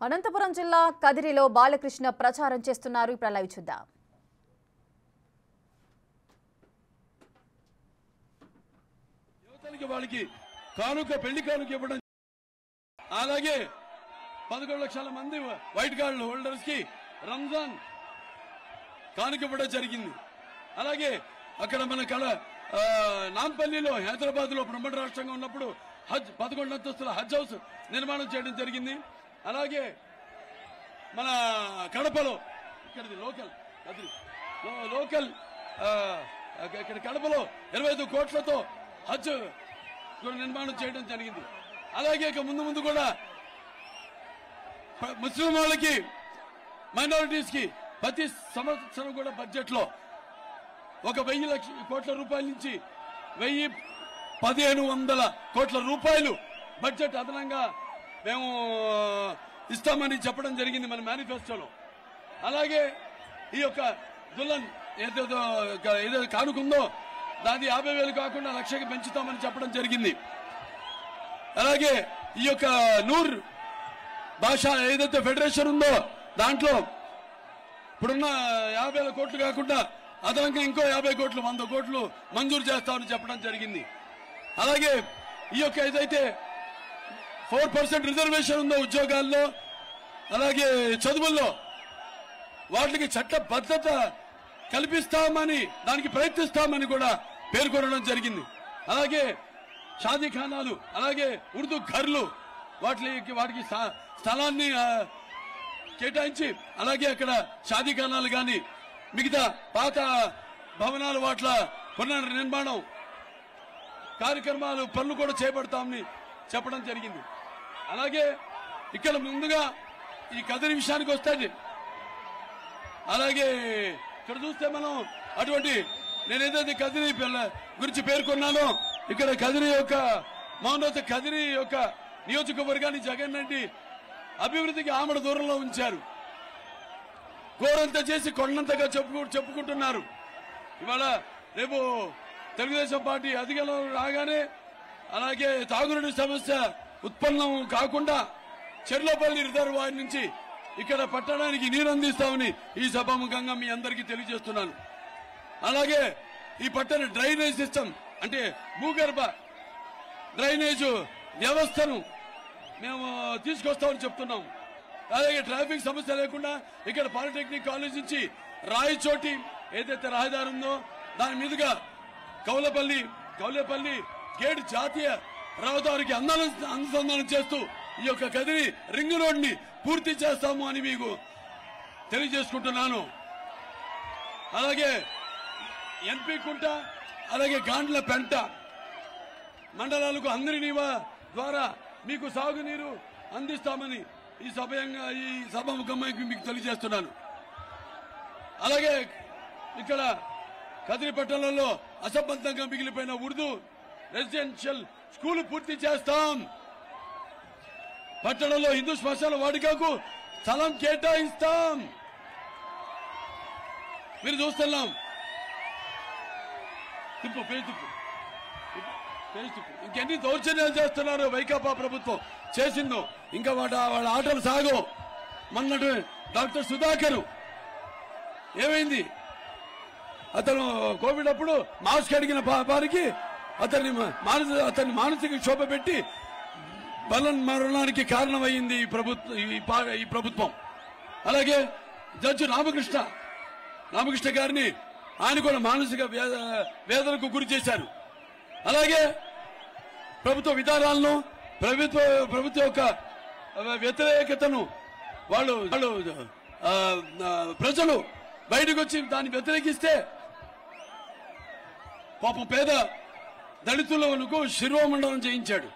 అనంతపురం జిల్లా కదిరిలో బాలకృష్ణ ప్రచారం చేస్తున్నారు. ఇప్పుడు లైవ్ చూద్దాం. యువతనికి వాళ్ళకి కానుక పెళ్లి కానుక ఇవ్వడం, అలాగే 11 లక్షల మంది వైట్ కార్డు హోల్డర్స్ కి రంజాన్ కానుక ఇవ్వడం జరిగింది. అలాగే అక్కడ మన నాంపల్లిలో హైదరాబాద్ లో బ్రహ్మాండ రాష్ట్రంగా ఉన్నప్పుడు హజ్ 11 అంతస్తుల హజ్ హౌస్ నిర్మాణం చేయడం జరిగింది. అలాగే మన కడపలో ఇక్కడ లోకల్ ఇక్కడ కడపలో 25 కోట్లతో హజ్ నిర్మాణం చేయడం జరిగింది. అలాగే ఇక ముందు కూడా ముస్లిం వాళ్ళకి మైనారిటీస్ కి ప్రతి సంవత్సరం కూడా బడ్జెట్ లో 1,000 కోట్ల రూపాయల నుంచి 1,100 కోట్ల రూపాయలు బడ్జెట్ అదనంగా మేము ఇస్తామని చెప్పడం జరిగింది మన మేనిఫెస్టోలో. అలాగే ఈ యొక్క దుల్హన్ ఏదో కానుకుందో దాని 50,000 కాకుండా 1,00,000కి పెంచుతామని చెప్పడం జరిగింది. అలాగే ఈ యొక్క నూర్ భాష ఏదైతే ఫెడరేషన్ ఉందో దాంట్లో ఇప్పుడున్న 50,000 కోట్లు కాకుండా అదనంగా ఇంకో 50 కోట్లు 100 కోట్లు మంజూరు చేస్తామని చెప్పడం జరిగింది. అలాగే ఈ యొక్క ఏదైతే 4% రిజర్వేషన్ ఉందో ఉద్యోగాల్లో అలాగే చదువుల్లో వాటికి చట్టబద్ధత కల్పిస్తామని దానికి ప్రయత్నిస్తామని కూడా పేర్కొనడం జరిగింది. అలాగే షాదీఖానాలు అలాగే ఉర్దూ ఘర్లు వాటికి స్థలాన్ని కేటాయించి అలాగే అక్కడ షాదీఖానాలు కానీ మిగతా పాత భవనాలు వాట్ల పునర్నిర్మాణం కార్యక్రమాలు పనులు కూడా చేపడతామని చెప్పడం జరిగింది. అలాగే ఇక్కడ ముందుగా ఈ కదిరి విషయానికి వస్తే అలాగే ఇక్కడ చూస్తే మనం అటువంటి నేనేదైతే కదిరి గురించి పేర్కొన్నానో ఇక్కడ కదిరి యొక్క మౌనత కదిరి యొక్క నియోజకవర్గాన్ని జగన్ రెడ్డి అభివృద్ధికి ఆమడ దూరంలో ఉంచారు. గోరంతా చేసి కొండంతగా చెప్పుకుంటున్నారు. ఇవాళ రేపు తెలుగుదేశం పార్టీ అధికారంలో రాగానే అలాగే తాగునీటి సమస్య ఉత్పన్నం కాకుండా చెర్లపల్లి రిజర్వాయర్ నుంచి ఇక్కడ పట్టణానికి నీరు అందిస్తామని ఈ సభాముఖంగా మీ అందరికీ తెలియజేస్తున్నాను. అలాగే ఈ పట్టణ డ్రైనేజ్ సిస్టమ్ అంటే భూగర్భ డ్రైనేజ్ వ్యవస్థను మేము తీసుకొస్తామని చెప్తున్నాం. అలాగే ట్రాఫిక్ సమస్య లేకుండా ఇక్కడ పాలిటెక్నిక్ కాలేజ్ నుంచి రాయచోటి ఏదైతే రహదారి ఉందో దాని మీదుగా కౌలేపల్లి గేట్ జాతీయ రహదారికి అనుసంధానం చేస్తూ ఈ యొక్క కదిరి రింగ్ రోడ్ ని పూర్తి చేస్తాము అని మీకు తెలియజేసుకుంటున్నాను. అలాగే ఎన్పి కుంట అలాగే గాండ్ల పెంట మండలాలకు అందరి ద్వారా మీకు సాగునీరు అందిస్తామని ఈ సభాముఖంగా మీకు తెలియజేస్తున్నాను. అలాగే ఇక్కడ కదిరి పట్టణంలో అసంబద్ధంగా మిగిలిపోయిన ఉర్దూ రెసిడెన్షియల్ స్కూల్ పూర్తి చేస్తాం. పట్టణంలో హిందూ శ్మశాన వాటికకు స్థలం కేటాయిస్తాం. మీరు చూస్తున్నాం ఇంకెన్ని దౌర్జన్యాలు చేస్తున్నారు వైకాపా ప్రభుత్వం చేసిందో ఇంకా వాళ్ళ ఆటలు సాగో. మొన్నటి డాక్టర్ సుధాకర్ ఏమైంది? అతను కోవిడ్ అప్పుడు మాస్క్ అడిగిన వారికి అతన్ని మానసిక క్షోభ పెట్టి మరణానికి కారణమైంది ఈ ప్రభుత్వం. అలాగే జడ్జి రామకృష్ణ గారిని ఆయన కూడా మానసిక వేదనకు గురి చేశారు. అలాగే ప్రభుత్వ విధానాలను ప్రభుత్వ యొక్క వ్యతిరేకతను వాళ్ళు ప్రజలు బయటకు వచ్చి దాన్ని వ్యతిరేకిస్తే పాపం పేద దళితులకు శిరోమండలం చేయించాడు.